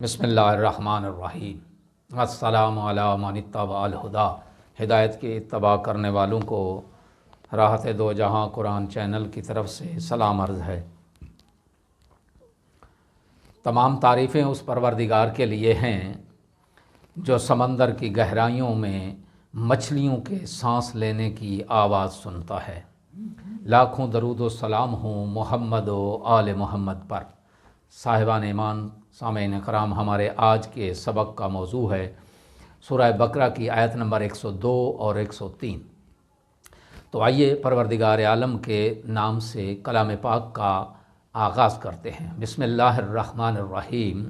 بسم اللہ الرحمن الرحیم۔ السلام علی من اتبع الہدی۔ ہدایت کی اتباع کرنے والوں کو راحت دو جہاں قرآن چینل کی طرف سے سلام عرض ہے۔ تمام تعریفیں اس پروردگار کے لیے ہیں جو سمندر کی گہرائیوں میں مچھلیوں کے سانس لینے کی آواز سنتا ہے۔ لاکھوں درود و سلام ہوں محمد و آل محمد پر۔ صاحبان ایمان، سامعین کرام، ہمارے آج کے سبق کا موضوع ہے سورہ بقرہ کی آیت نمبر 102 اور 103۔ تو آئیے پروردگار عالم کے نام سے کلام پاک کا آغاز کرتے ہیں۔ بسم اللہ الرحمن الرحیم۔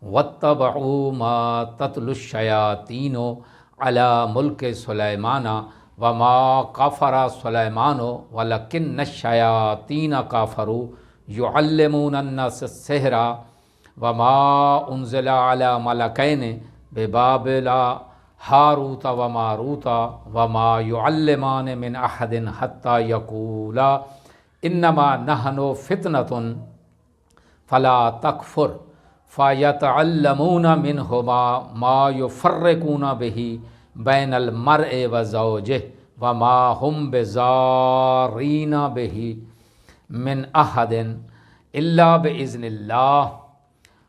وَاتَّبَعُوا مَا تَتْلُو الشَّيَاطِينُ عَلَى مُلْكِ سُلَيْمَانَ وَمَا كَفَرَ سُلَيْمَانُ وَلَكِنَّ الشَّيَاطِينَ كَفَرُوا يُعَلِّمُونَ النَّاسَ السِّحْرَ وَمَا أُنزِلَ عَلَى مَلَكَيْنِ بِبَابِلَ هَارُوتَ وَمَارُوتَ وَمَا يُعَلِّمَانِ مِنْ أَحَدٍ حَتَّى يَقُولَا إِنَّمَا نَحْنُ فِتْنَةٌ فَلَا تَكْفُرْ فَيَتَعَلَّمُونَ مِنْهُمَا مَا يُفَرِّقُونَ بِهِ بَيْنَ الْمَرْءِ وَزَوْجِهِ وَمَا هُمْ بِضَارِّينَ بِهِ مِنْ أَحَدٍ إِلَّا بِإِذْنِ اللَّهِ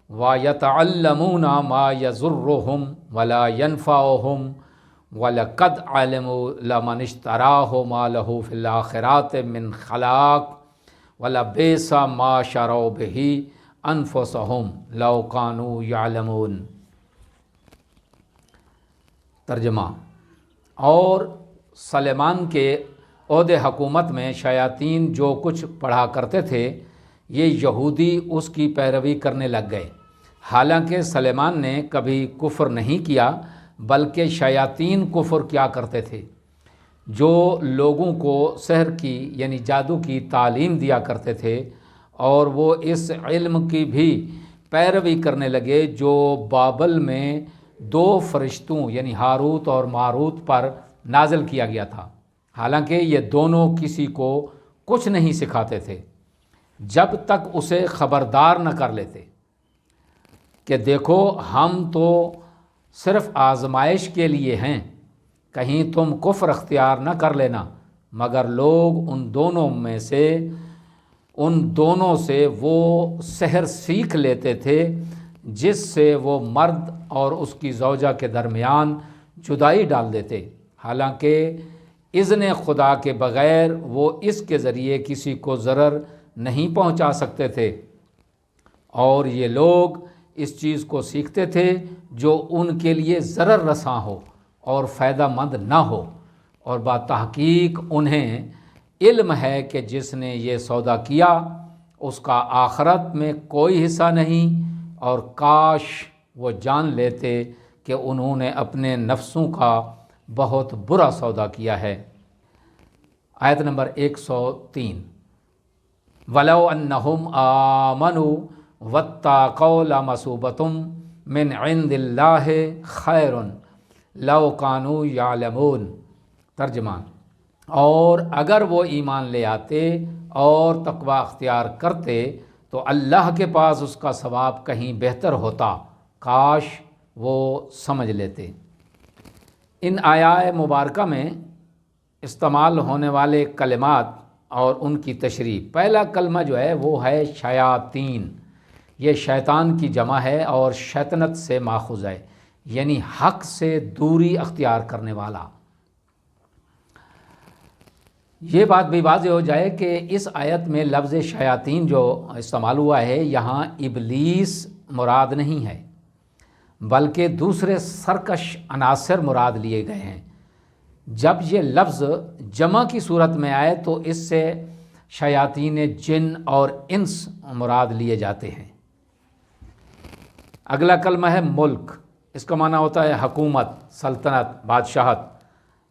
وَيَتَعَلَّمُونَ مَا يَضُرُّهُمْ وَلَا يَنْفَعُهُمْ وَلَقَدْ عَلِمُوا لَمَنِ اشْتَرَاهُ مَا لَهُ فِي الْآخِرَةِ مِنْ خَلَاقٍ وَلَبِئْسَ مَا شَرَوْا بِهِ أَنفُسَهُمْ لَوْ كَانُوا يَعْلَمُونَ۔ ترجمہ: اور سلیمان کے عہد حکومت میں شیاطین جو کچھ پڑھا کرتے تھے، یہ یہودی اس کی پیروی کرنے لگ گئے، حالانکہ سلیمان نے کبھی کفر نہیں کیا، بلکہ شیاطین کفر کیا کرتے تھے، جو لوگوں کو سحر کی یعنی جادو کی تعلیم دیا کرتے تھے، اور وہ اس علم کی بھی پیروی کرنے لگے جو بابل میں دو فرشتوں یعنی ہاروت اور ماروت پر نازل کیا گیا تھا، حالانکہ یہ دونوں کسی کو کچھ نہیں سکھاتے تھے جب تک اسے خبردار نہ کر لیتے کہ دیکھو ہم تو صرف آزمائش کے لیے ہیں، کہیں تم کفر اختیار نہ کر لینا۔ مگر لوگ ان دونوں سے وہ سحر سیکھ لیتے تھے جس سے وہ مرد اور اس کی زوجہ کے درمیان جدائی ڈال دیتے، حالانکہ اذن خدا کے بغیر وہ اس کے ذریعے کسی کو ضرر نہیں پہنچا سکتے تھے، اور یہ لوگ اس چیز کو سیکھتے تھے جو ان کے لیے ضرر رساں ہو اور فائدہ مند نہ ہو، اور بتحقیق انہیں علم ہے کہ جس نے یہ سودا کیا اس کا آخرت میں کوئی حصہ نہیں، اور کاش وہ جان لیتے کہ انہوں نے اپنے نفسوں کا بہت برا سودا کیا ہے۔ آیت نمبر 103۔ وَلَوْ أَنَّهُمْ آمَنُوا وَاتَّقَوْا لَمَثُوبَةٌ مِّنْ عِندِ اللَّهِ خَيْرٌ لَوْ كَانُوا يَعْلَمُونَ۔ ترجمہ: اور اگر وہ ایمان لے آتے اور تقوی اختیار کرتے تو اللہ کے پاس اس کا ثواب کہیں بہتر ہوتا، کاش وہ سمجھ لیتے۔ ان آیات مبارکہ میں استعمال ہونے والے کلمات اور ان کی تشریح، پہلا کلمہ جو ہے وہ ہے شیاطین، یہ شیطان کی جمع ہے اور شیطنت سے ماخوذ ہے، یعنی حق سے دوری اختیار کرنے والا۔ یہ بات بھی واضح ہو جائے کہ اس آیت میں لفظ شیاطین جو استعمال ہوا ہے یہاں ابلیس مراد نہیں ہے، بلکہ دوسرے سرکش عناصر مراد لیے گئے ہیں۔ جب یہ لفظ جمع کی صورت میں آئے تو اس سے شیاطین جن اور انس مراد لیے جاتے ہیں۔ اگلا کلمہ ہے ملک، اس کا معنی ہوتا ہے حکومت، سلطنت، بادشاہت۔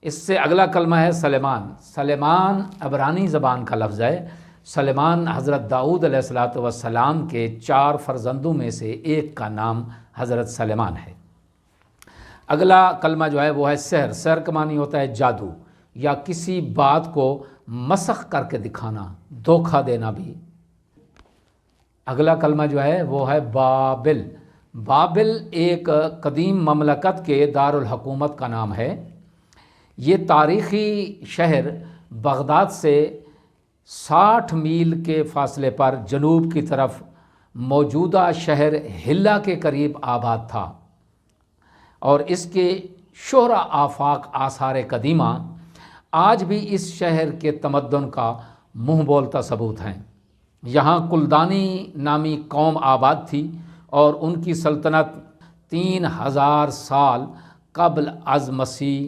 اس سے اگلا کلمہ ہے سلیمان۔ سلیمان عبرانی زبان کا لفظ ہے۔ سلیمان حضرت داؤد علیہ السلام کے 4 فرزندوں میں سے ایک کا نام حضرت سلیمان ہے۔ اگلا کلمہ جو ہے وہ ہے سحر۔ سحر کا معنی ہوتا ہے جادو یا کسی بات کو مسخ کر کے دکھانا، دھوکہ دینا بھی۔ اگلا کلمہ جو ہے وہ ہے بابل۔ بابل ایک قدیم مملکت کے دارالحکومت کا نام ہے۔ یہ تاریخی شہر بغداد سے 60 میل کے فاصلے پر جنوب کی طرف موجودہ شہر حلہ کے قریب آباد تھا، اور اس کے شہرہ آفاق آثار قدیمہ آج بھی اس شہر کے تمدن کا منہ بولتا ثبوت ہیں۔ یہاں کلدانی نامی قوم آباد تھی اور ان کی سلطنت 3000 سال قبل از مسیح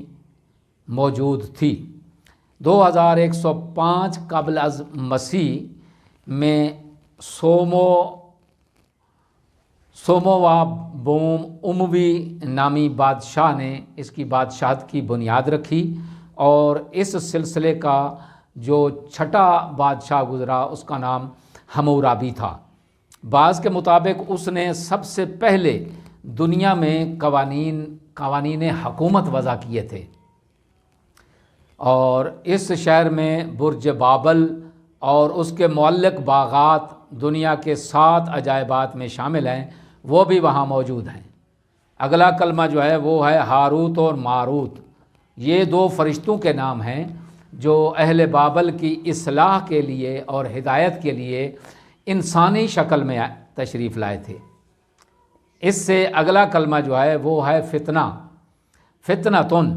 موجود تھی۔ 2105 قبل از مسیح میں سوموا بوم اموی نامی بادشاہ نے اس کی بادشاہت کی بنیاد رکھی، اور اس سلسلے کا جو چھٹا بادشاہ گزرا اس کا نام حمورابی تھا۔ بعض کے مطابق اس نے سب سے پہلے دنیا میں قوانین حکومت وضع کیے تھے، اور اس شہر میں برج بابل اور اس کے معلق باغات دنیا کے 7 عجائبات میں شامل ہیں، وہ بھی وہاں موجود ہیں۔ اگلا کلمہ جو ہے وہ ہے ہاروت اور ماروت۔ یہ 2 فرشتوں کے نام ہیں جو اہل بابل کی اصلاح کے لیے اور ہدایت کے لیے انسانی شکل میں تشریف لائے تھے۔ اس سے اگلا کلمہ جو ہے وہ ہے فتنہ، فتنتن۔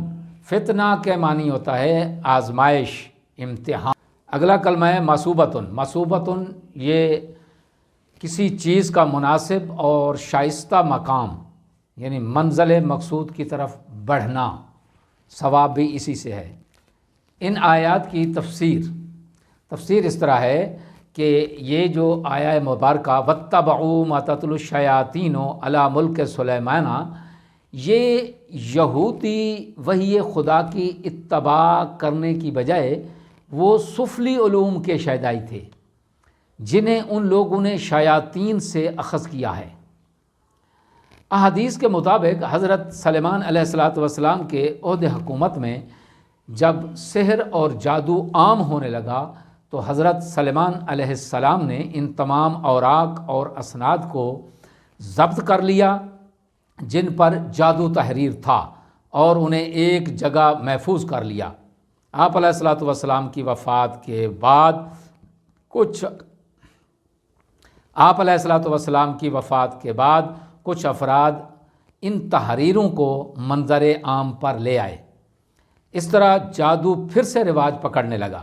فتنہ کے معنی ہوتا ہے آزمائش، امتحان۔ اگلا کلمہ ہے مصوبتن۔ مصوبتن یہ کسی چیز کا مناسب اور شائستہ مقام، یعنی منزل مقصود کی طرف بڑھنا، ثواب بھی اسی سے ہے۔ ان آیات کی تفسیر اس طرح ہے کہ یہ جو آیہ مبارکہ وَاتَّبَعُوا مَا تَتْلُو الشَّيَاطِينُ عَلَىٰ مُلْكِ سُلَيْمَانَ، یہ یہودی وحی خدا کی اتباع کرنے کی بجائے وہ سفلی علوم کے شیدائی تھے جنہیں ان لوگوں نے شیاطین سے اخذ کیا ہے۔ احادیث کے مطابق حضرت سلیمان علیہ السلام کے عہد حکومت میں جب سحر اور جادو عام ہونے لگا تو حضرت سلیمان علیہ السلام نے ان تمام اوراق اور اسناد کو ضبط کر لیا جن پر جادو تحریر تھا، اور انہیں ایک جگہ محفوظ کر لیا۔ آپ علیہ السلام کی وفات کے بعد کچھ افراد ان تحریروں کو منظر عام پر لے آئے۔ اس طرح جادو پھر سے رواج پکڑنے لگا۔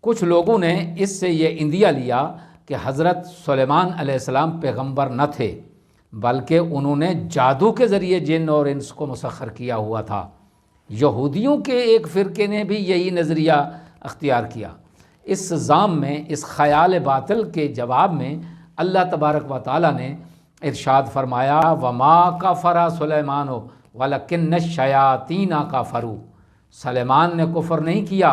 کچھ لوگوں نے اس سے یہ اندیہ لیا کہ حضرت سلیمان علیہ السلام پیغمبر نہ تھے، بلکہ انہوں نے جادو کے ذریعے جن اور انس کو مسخر کیا ہوا تھا۔ یہودیوں کے ایک فرقے نے بھی یہی نظریہ اختیار کیا۔ اس ظام میں، اس خیال باطل کے جواب میں اللہ تبارک و تعالیٰ نے ارشاد فرمایا وما کفر سلیمان ولکن الشیاطین کفروا۔ سلیمان نے کفر نہیں کیا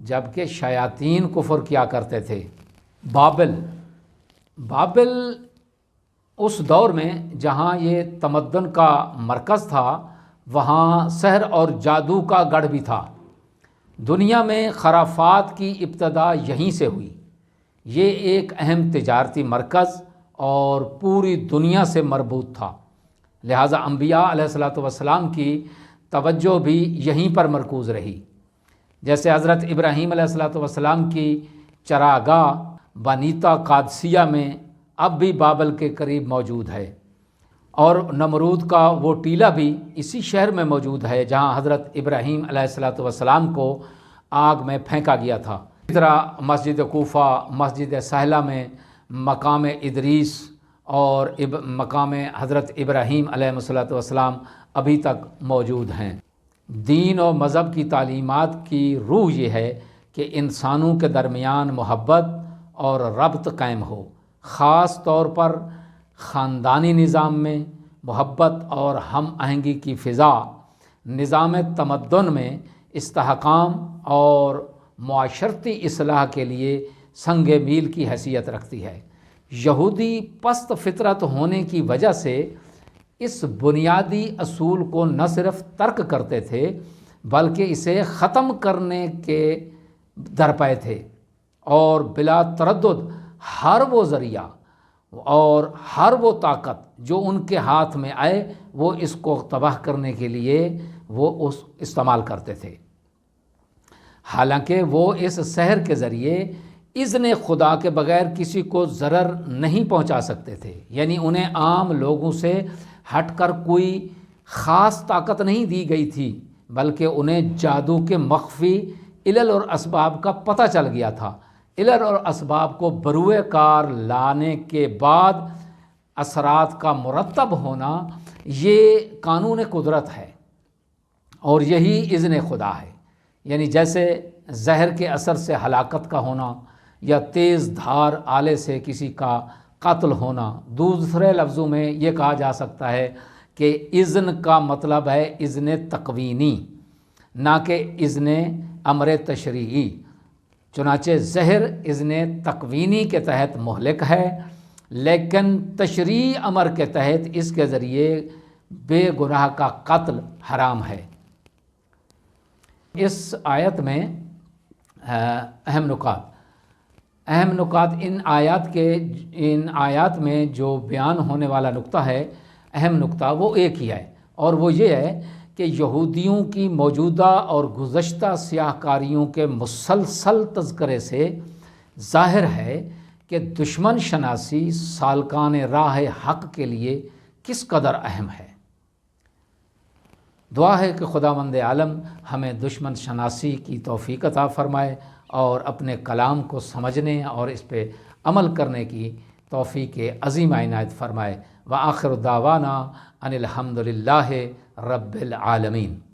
جبکہ شیاطین کفر کیا کرتے تھے۔ بابل اس دور میں جہاں یہ تمدن کا مرکز تھا، وہاں سحر اور جادو کا گڑھ بھی تھا۔ دنیا میں خرافات کی ابتدا یہیں سے ہوئی۔ یہ ایک اہم تجارتی مرکز اور پوری دنیا سے مربوط تھا، لہٰذا انبیاء علیہ السلام کی توجہ بھی یہیں پر مرکوز رہی۔ جیسے حضرت ابراہیم علیہ السلام کی چراگاہ بنیتا قادسیہ میں اب بھی بابل کے قریب موجود ہے، اور نمرود کا وہ ٹیلہ بھی اسی شہر میں موجود ہے جہاں حضرت ابراہیم علیہ السلام کو آگ میں پھینکا گیا تھا۔ اسی طرح مسجد کوفہ، مسجد سہلہ میں مقام ادریس اور مقام حضرت ابراہیم علیہ السلام ابھی تک موجود ہیں۔ دین و مذہب کی تعلیمات کی روح یہ ہے کہ انسانوں کے درمیان محبت اور ربط قائم ہو، خاص طور پر خاندانی نظام میں محبت اور ہم آہنگی کی فضا نظام تمدن میں استحکام اور معاشرتی اصلاح کے لیے سنگ میل کی حیثیت رکھتی ہے۔ یہودی پست فطرت ہونے کی وجہ سے اس بنیادی اصول کو نہ صرف ترک کرتے تھے بلکہ اسے ختم کرنے کے درپے تھے، اور بلا تردد ہر وہ ذریعہ اور ہر وہ طاقت جو ان کے ہاتھ میں آئے وہ اس کو تباہ کرنے کے لیے وہ استعمال کرتے تھے، حالانکہ وہ اس سحر کے ذریعے اذن خدا کے بغیر کسی کو ضرر نہیں پہنچا سکتے تھے، یعنی انہیں عام لوگوں سے ہٹ کر کوئی خاص طاقت نہیں دی گئی تھی، بلکہ انہیں جادو کے مخفی علل اور اسباب کا پتہ چل گیا تھا۔ علل اور اسباب کو بروئے کار لانے کے بعد اثرات کا مرتب ہونا یہ قانون قدرت ہے اور یہی اذن خدا ہے، یعنی جیسے زہر کے اثر سے ہلاکت کا ہونا یا تیز دھار آلے سے کسی کا قتل ہونا۔ دوسرے لفظوں میں یہ کہا جا سکتا ہے کہ اذن کا مطلب ہے اذن تکوینی، نہ کہ اذن امر تشریعی۔ چنانچہ زہر اذن تکوینی کے تحت مہلک ہے، لیکن تشریعی امر کے تحت اس کے ذریعے بے گناہ کا قتل حرام ہے۔ اس آیت میں اہم نکات ان آیات میں جو بیان ہونے والا نقطہ ہے، اہم نقطہ وہ ایک ہی ہے، اور وہ یہ ہے کہ یہودیوں کی موجودہ اور گزشتہ سیاہ کاریوں کے مسلسل تذکرے سے ظاہر ہے کہ دشمن شناسی سالکان راہ حق کے لیے کس قدر اہم ہے۔ دعا ہے کہ خداوند عالم ہمیں دشمن شناسی کی توفیق عطا فرمائے اور اپنے کلام کو سمجھنے اور اس پہ عمل کرنے کی توفیق عظیم عنایت فرمائے۔ وآخر دعوانا ان الحمد للہ رب العالمین۔